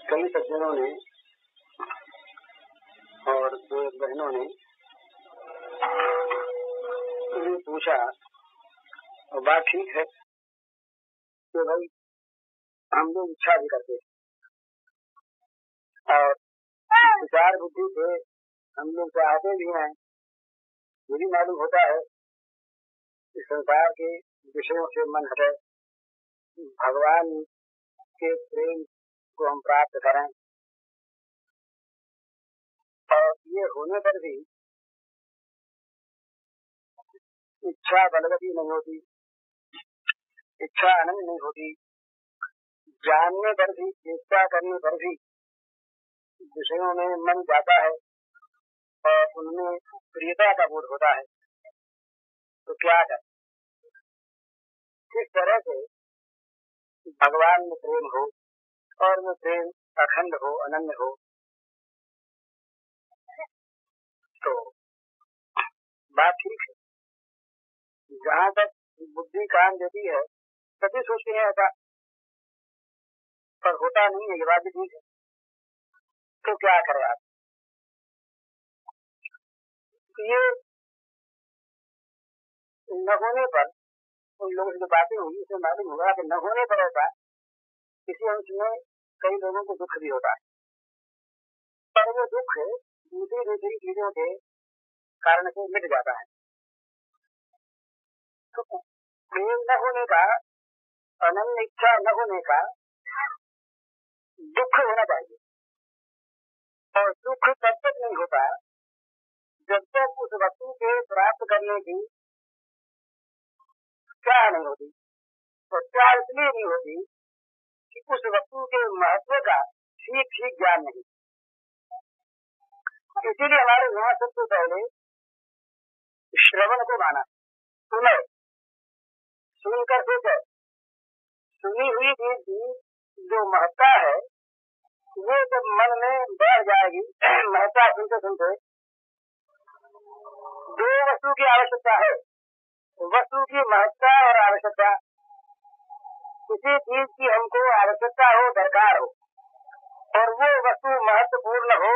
कई सज्जनों ने और दो बहनों ने उन्हें पूछा, और बात ठीक है कि भाई हम लोग इच्छा भी करते और विचार बुद्धि से हम लोग चाहते भी हैं। ये भी मालूम होता है कि संसार के विषयों से मन हटे, भगवान के प्रेम को हम प्राप्त करें। और ये होने पर भी इच्छा बलवती नहीं होती, इच्छा अनंत नहीं होती। जानने पर भी, चेष्टा करने पर भी विषयों में मन जाता है और उनमें प्रियता का बोध होता है। तो क्या करें? किस तरह से भगवान में प्रेम हो और वो प्रेम अखंड हो, अनन्य हो। तो बात ठीक है, जहाँ तक बुद्धि काम देती है सभी सोचते हैं ऐसा, पर होता नहीं है। ये बात भी ठीक है। तो क्या करें आप? ये न होने पर, उन लोगों से जो बातें हुई उससे मालूम होगा कि न होने पर ऐसा किसी अंश में कई लोगों को दुख भी होता है, पर वो दुख दूसरी चीजों के कारण से मिट जाता है। तो प्रेम न होने का, अनन्य इच्छा न होने का दुख होना चाहिए। और दुख तब तक नहीं होता जब तक उस वस्तु के प्राप्त करने की चाह नहीं होती। तो चाह इसलिए नहीं होती कि उस वस्तु के महत्व का ठीक ठीक ज्ञान नहीं। इसीलिए हमारे यहाँ सबसे पहले श्रवण को माना। सुनो, सुनकर सोचो। सुनी हुई चीज की जो महत्ता है वो जब मन में बढ़ जाएगी, महत्ता सुनते सुनते। दो वस्तु की आवश्यकता है, वस्तु की महत्ता और आवश्यकता। किसी चीज की हमको आवश्यकता हो, दरकार हो, और वो वस्तु महत्वपूर्ण हो,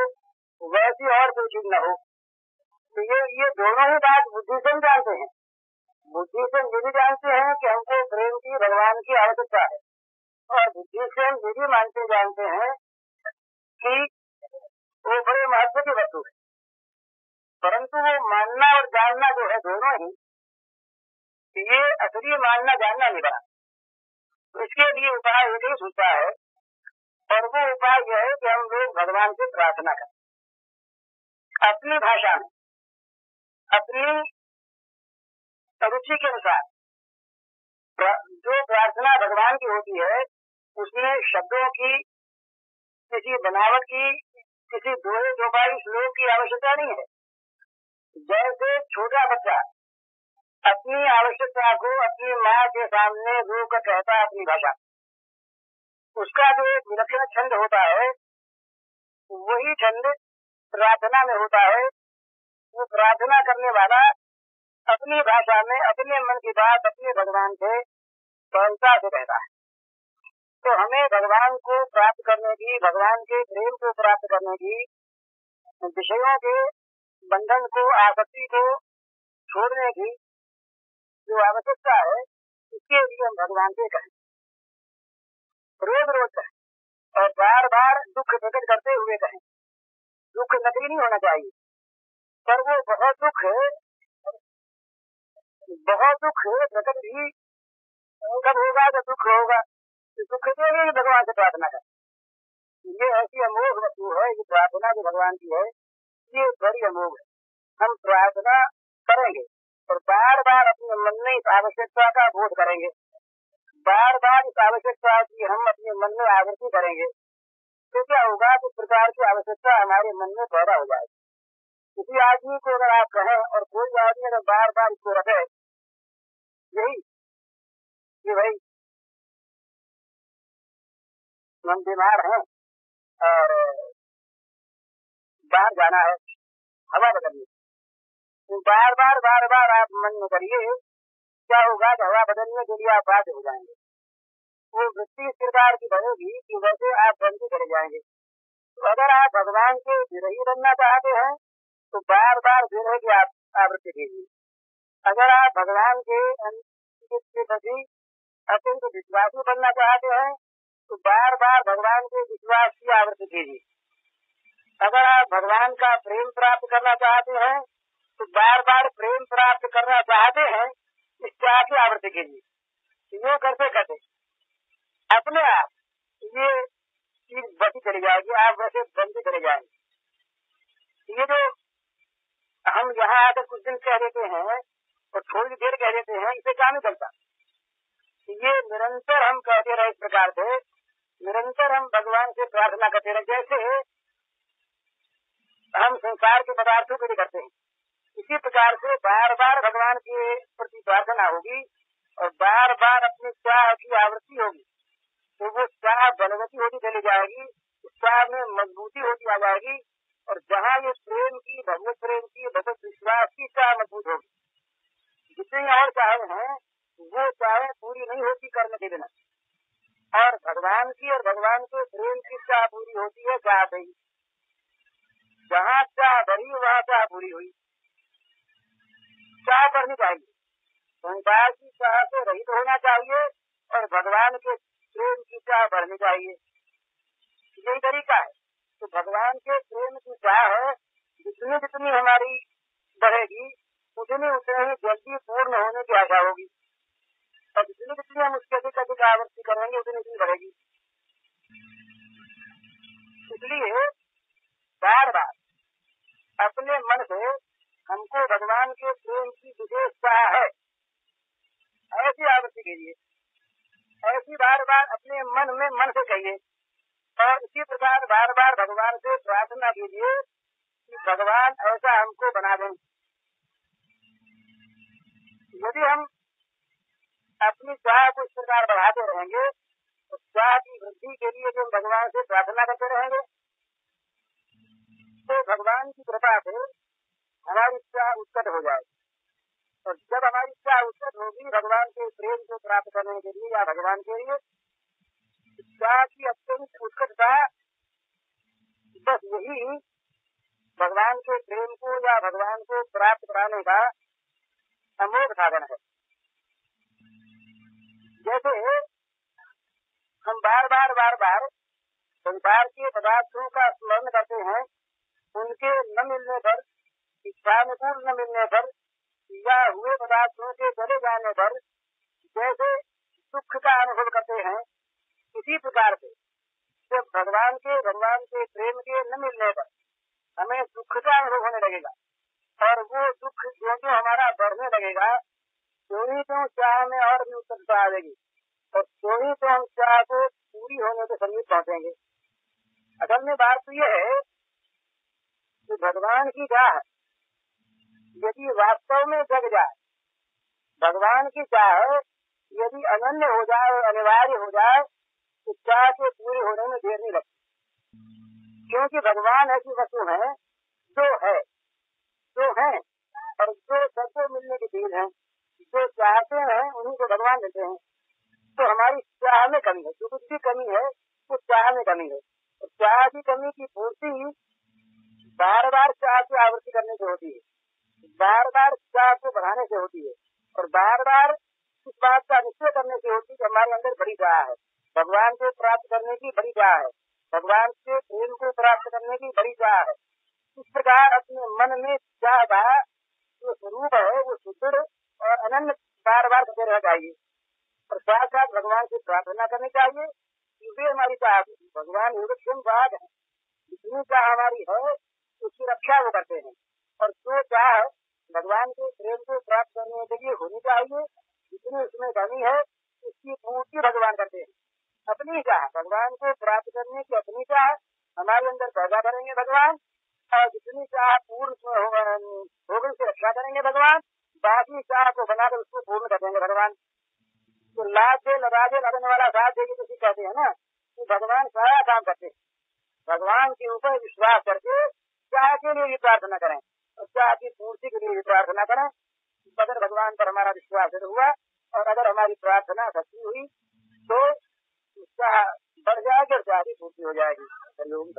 वैसी और कोई चीज न हो। तो ये दोनों ही बात बुद्धि से जानते हैं। बुद्धि से ये भी जानते हैं कि हमको प्रेम की, भगवान की आवश्यकता है, और बुद्धि से हम ये भी मानते जानते हैं कि वो बड़े महत्व की वस्तु है। परंतु वो मानना और जानना जो है दोनों ही, ये असली मानना जानना नहीं बना। तो इसके लिए उपाय एक ही सूझता है, और वो उपाय यह है कि हम लोग भगवान से प्रार्थना करें अपनी भाषा में, अपनी रुचि के अनुसार। जो प्रार्थना भगवान की होती है उसमें शब्दों की, किसी बनावट की, किसी दोहे चौपाई श्लोक की आवश्यकता नहीं है। जैसे छोटा बच्चा अपनी आवश्यकता को अपनी माँ के सामने रोकर कहता है अपनी भाषा, उसका जो एक विलक्षण छंद होता है वही छंद प्रार्थना में होता है। वो प्रार्थना करने वाला अपनी भाषा में अपने मन की बात अपने भगवान से सरलता से कहता है। तो हमें भगवान को प्राप्त करने की, भगवान के प्रेम को प्राप्त करने की, विषयों के बंधन को, आसक्ति को छोड़ने की जो आवश्यकता है, इसके लिए हम भगवान से कहें, रोज रोज कहें, और बार बार दुख प्रकट करते हुए कहें। दुख नकली नहीं होना चाहिए, पर वो बहुत दुख प्रकट भी कब होगा जब दुख होगा। तो दुख के लिए भगवान से प्रार्थना करें। ये ऐसी अमोघ वस्तु है, ये प्रार्थना जो भगवान की है ये बड़ी अमोघ है। हम प्रार्थना करेंगे और बार बार अपने मन में इस आवश्यकता का बोध करेंगे, बार बार इस आवश्यकता की हम अपने मन में आवृत्ति करेंगे। तो क्या होगा कि प्रकार की आवश्यकता हमारे मन में पैदा हो जाएगी। किसी आदमी को अगर आप कहें और कोई आदमी अगर बार बार इसको रखे, यही कि भाई हम बीमार हैं और बाहर जाना है हवा बदलने, तो बार बार आप मन में करिए, क्या होगा कि हवा बदलने के लिए आप बाध्य हो जाएंगे। वो वृत्ति इस प्रकार की बढ़ेगी कि वैसे आप बनते चले जाएंगे। तो अगर आप भगवान के विरही बनना चाहते हैं तो बार बार विरह की आवृत्ति कीजिए। अगर आप भगवान के प्रति अत्यंत विश्वासी बनना चाहते हैं तो बार बार भगवान के विश्वास की आवृत्ति कीजिए। अगर आप भगवान का प्रेम प्राप्त करना चाहते हैं तो बार बार प्रेम प्राप्त करना चाहते हैं इस चाह की आवृत्ति कीजिए। ये करते करते अपने आप ये चीज बढ़ती चली जाएगी, आप वैसे बनते चले जाएंगे। ये जो हम यहाँ आकर कुछ दिन कह देते हैं और थोड़ी देर कह देते हैं, इसे काम नहीं चलता। ये निरंतर हम कहते रहे, इस प्रकार से निरंतर हम भगवान से प्रार्थना करते रहे। जैसे हम संसार के पदार्थों के लिए करते हैं, इसी प्रकार से बार बार भगवान के प्रति प्रार्थना होगी और बार बार अपनी चाह की आवृत्ति होगी, तो वो चाह बलवती होती चली जाएगी, उस चाह में मजबूती होती आ जाएगी। और जहाँ ये प्रेम की, भगवत प्रेम की, भगवत विश्वास की चाह मजबूत होगी, जितनी और चाहे हैं वो चाहे पूरी नहीं होती करने के बिना, और भगवान की और भगवान के प्रेम की चाह पूरी होती है चाह गई। जहाँ चाह बढ़ी वहाँ चाह पूरी हुई। चाह बढ़नी चाहिए, संसार की चाह से रहित होना चाहिए और भगवान के प्रेम की चाह बढ़नी चाहिए। यही तरीका है। तो भगवान के प्रेम की चाह जितनी जितनी हमारी बढ़ेगी उतनी उतनी ही जल्दी पूर्ण होने की आशा होगी, और जितनी जितनी हम उसके अधिक अधिक आवृत्ति करेंगे उतनी उतनी बढ़ेगी। इसलिए बार बार अपने मन से हमको भगवान के प्रेम की विशेष चाह है, ऐसी आवृत्ति कीजिए, ऐसी बार बार अपने मन से कहिए, और इसी प्रकार बार बार भगवान से प्रार्थना कीजिए कि भगवान ऐसा हमको बना दें। यदि हम अपनी चाह को इस प्रकार बढ़ाते रहेंगे तो चाह की वृद्धि के लिए जो भगवान से प्रार्थना करते रहेंगे तो भगवान की कृपा से हमारी चाह उत्कट हो जाए। और जब हमारी चाह उत्कट होगी भगवान के प्रेम को प्राप्त करने के लिए या भगवान के लिए, चाह की अत्यंत उत्कटता बस यही भगवान के प्रेम को या भगवान को प्राप्त कराने का अमोघ साधन है। जैसे हम बार बार संसार के पदार्थों का स्मरण करते हैं, उनके न मिलने पर, इच्छानुकूल न मिलने पर या हुए पदार्थों के चले जाने पर जैसे दुख का अनुभव करते हैं, इसी प्रकार से जब भगवान के प्रेम के न मिलने पर हमें दुख का अनुभव होने लगेगा, और वो दुख जो हमारा बढ़ने लगेगा, तो ही तो चाह में और भी उत्कटता आ जाएगी, और तो ही तो हम चाह को पूरी होने के समीप पहुंचेंगे। असल में बात तो यह है कि भगवान की चाह यदि वास्तव में जग जाए, भगवान की चाह यदि अनन्य हो जाए, अनिवार्य हो जाए, तो चाह के पूरे होने में देर नहीं लगती। क्योंकि भगवान ऐसी वस्तु है जो है और जो सबको मिलने की चीज है, जो चाहते हैं उन्हीं को भगवान देते हैं। तो हमारी चाह में कमी है, जो कुछ भी कमी है वो चाह में कमी है। और चाह की कमी की पूर्ति बार बार चाह की आवृत्ति करने से होती है, बार बार चाह को बढ़ाने से होती है, और बार बार इस बात का निश्चय करने से होती है कि हमारे अंदर बड़ी चाह है, भगवान को प्राप्त करने की बड़ी चाह है, भगवान के प्रेम को प्राप्त करने की बड़ी चाह है। इस प्रकार अपने मन में चाह का जो स्वरूप है वो सुदृढ़ और अनन्य बार बार करते रहना चाहिए, और साथ साथ भगवान से प्रार्थना करनी चाहिए कि वे हमारी चाह, भगवान योगक्षेम बात है, जितनी चाह हमारी है उसकी रक्षा वो करते हैं। और जो चाह भगवान के प्रेम को प्राप्त करने के लिए होनी चाहिए, जितनी उसमें कमी है उसकी पूर्ति भगवान करते हैं। अपनी चाह, भगवान को प्राप्त करने की अपनी चाह हमारे अंदर पैदा करेंगे भगवान, और जितनी चाह पूर्ण हो गई से रक्षा करेंगे भगवान, बाकी चाह को बनाकर उसको पूर्ण कर देंगे भगवान। तो लाजे लगने वाला साथ देगी तो कहते हैं ना कि भगवान सारा काम करते हैं। भगवान के ऊपर विश्वास करके चाह के लिए भी प्रार्थना करें और चाह की पूर्ति के लिए भी प्रार्थना करें। अगर भगवान पर हमारा विश्वास हुआ और अगर हमारी प्रार्थना सच्ची हुई तो उत्साह बढ़ जाएगा और चाह की पूर्ति हो जाएगी। हरिओम।